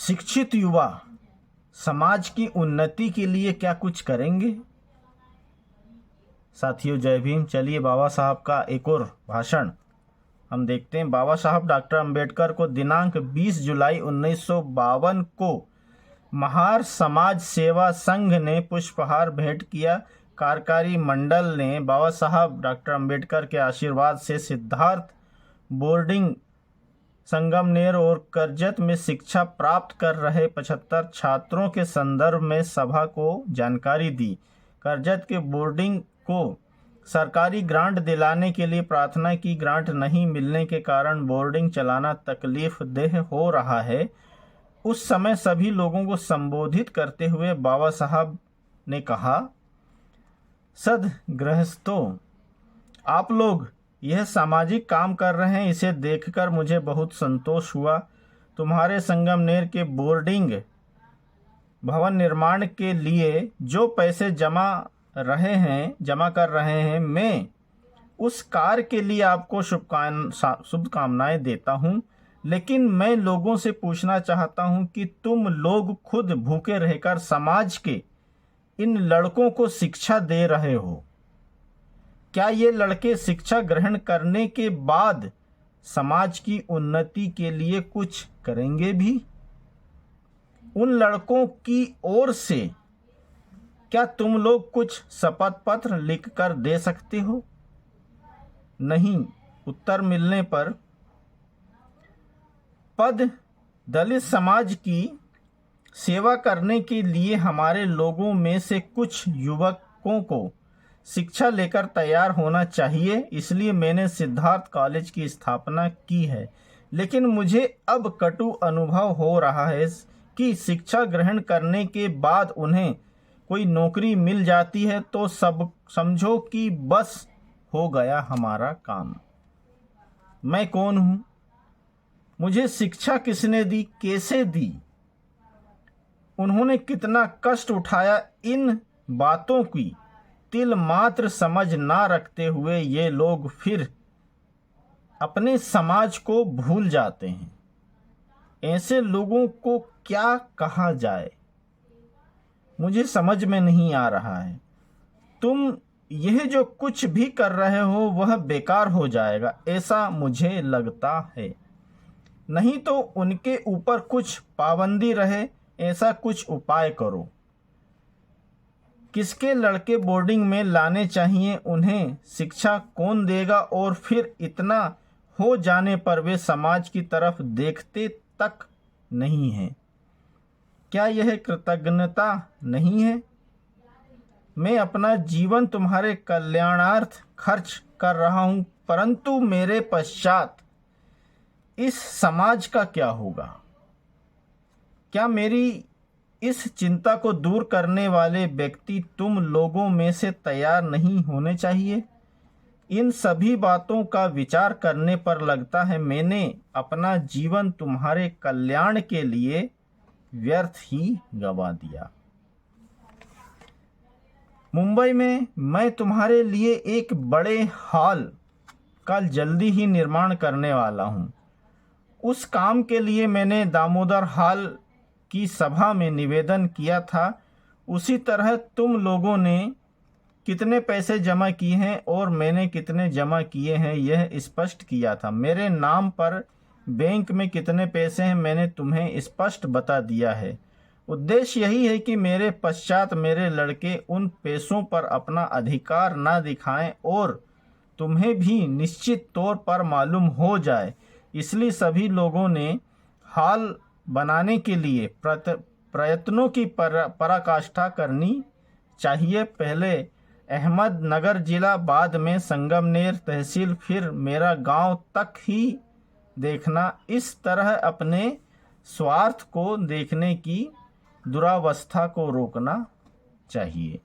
शिक्षित युवा समाज की उन्नति के लिए क्या कुछ करेंगे? साथियों, जय भीम। चलिए बाबा साहब का एक और भाषण हम देखते हैं। बाबा साहब डॉक्टर अंबेडकर को दिनांक 20 जुलाई 1952 को महार समाज सेवा संघ ने पुष्पहार भेंट किया। कार्यकारी मंडल ने बाबा साहब डॉक्टर अंबेडकर के आशीर्वाद से सिद्धार्थ बोर्डिंग, संगमनेर और करजत में शिक्षा प्राप्त कर रहे 75 छात्रों के संदर्भ में सभा को जानकारी दी। करजत के बोर्डिंग को सरकारी ग्रांट दिलाने के लिए प्रार्थना की। ग्रांट नहीं मिलने के कारण बोर्डिंग चलाना तकलीफदेह हो रहा है। उस समय सभी लोगों को संबोधित करते हुए बाबा साहब ने कहा, सद्गृहस्थों, आप लोग यह सामाजिक काम कर रहे हैं, इसे देखकर मुझे बहुत संतोष हुआ। तुम्हारे संगमनेर के बोर्डिंग भवन निर्माण के लिए जो पैसे जमा कर रहे हैं, मैं उस कार्य के लिए आपको शुभकामनाएं देता हूं। लेकिन मैं लोगों से पूछना चाहता हूं कि तुम लोग खुद भूखे रहकर समाज के इन लड़कों को शिक्षा दे रहे हो। क्या ये लड़के शिक्षा ग्रहण करने के बाद समाज की उन्नति के लिए कुछ करेंगे भी? उन लड़कों की ओर से क्या तुम लोग कुछ शपथ पत्र लिखकर दे सकते हो? नहीं। उत्तर मिलने पर पद दलित समाज की सेवा करने के लिए हमारे लोगों में से कुछ युवकों को शिक्षा लेकर तैयार होना चाहिए। इसलिए मैंने सिद्धार्थ कॉलेज की स्थापना की है। लेकिन मुझे अब कटु अनुभव हो रहा है कि शिक्षा ग्रहण करने के बाद उन्हें कोई नौकरी मिल जाती है तो सब समझो कि बस हो गया हमारा काम। मैं कौन हूँ? मुझे शिक्षा किसने दी? कैसे दी? उन्होंने कितना कष्ट उठाया? इन बातों की तिल मात्र समझ ना रखते हुए ये लोग फिर अपने समाज को भूल जाते हैं। ऐसे लोगों को क्या कहा जाए, मुझे समझ में नहीं आ रहा है। तुम यह जो कुछ भी कर रहे हो वह बेकार हो जाएगा, ऐसा मुझे लगता है। नहीं तो उनके ऊपर कुछ पाबंदी रहे, ऐसा कुछ उपाय करो। किसके लड़के बोर्डिंग में लाने चाहिए, उन्हें शिक्षा कौन देगा? और फिर इतना हो जाने पर वे समाज की तरफ देखते तक नहीं हैं। क्या यह कृतज्ञता नहीं है? मैं अपना जीवन तुम्हारे कल्याणार्थ खर्च कर रहा हूं, परंतु मेरे पश्चात इस समाज का क्या होगा? क्या मेरी इस चिंता को दूर करने वाले व्यक्ति तुम लोगों में से तैयार नहीं होने चाहिए? इन सभी बातों का विचार करने पर लगता है मैंने अपना जीवन तुम्हारे कल्याण के लिए व्यर्थ ही गवा दिया। मुंबई में मैं तुम्हारे लिए एक बड़े हॉल का जल्दी ही निर्माण करने वाला हूँ। उस काम के लिए मैंने दामोदर हॉल की सभा में निवेदन किया था। उसी तरह तुम लोगों ने कितने पैसे जमा किए हैं और मैंने कितने जमा किए हैं यह स्पष्ट किया था। मेरे नाम पर बैंक में कितने पैसे हैं मैंने तुम्हें स्पष्ट बता दिया है। उद्देश्य यही है कि मेरे पश्चात मेरे लड़के उन पैसों पर अपना अधिकार ना दिखाएं और तुम्हें भी निश्चित तौर पर मालूम हो जाए। इसलिए सभी लोगों ने हॉल बनाने के लिए प्रयत्नों की पराकाष्ठा करनी चाहिए। पहले अहमदनगर जिला, बाद में संगमनेर तहसील, फिर मेरा गांव तक ही देखना। इस तरह अपने स्वार्थ को देखने की दुरावस्था को रोकना चाहिए।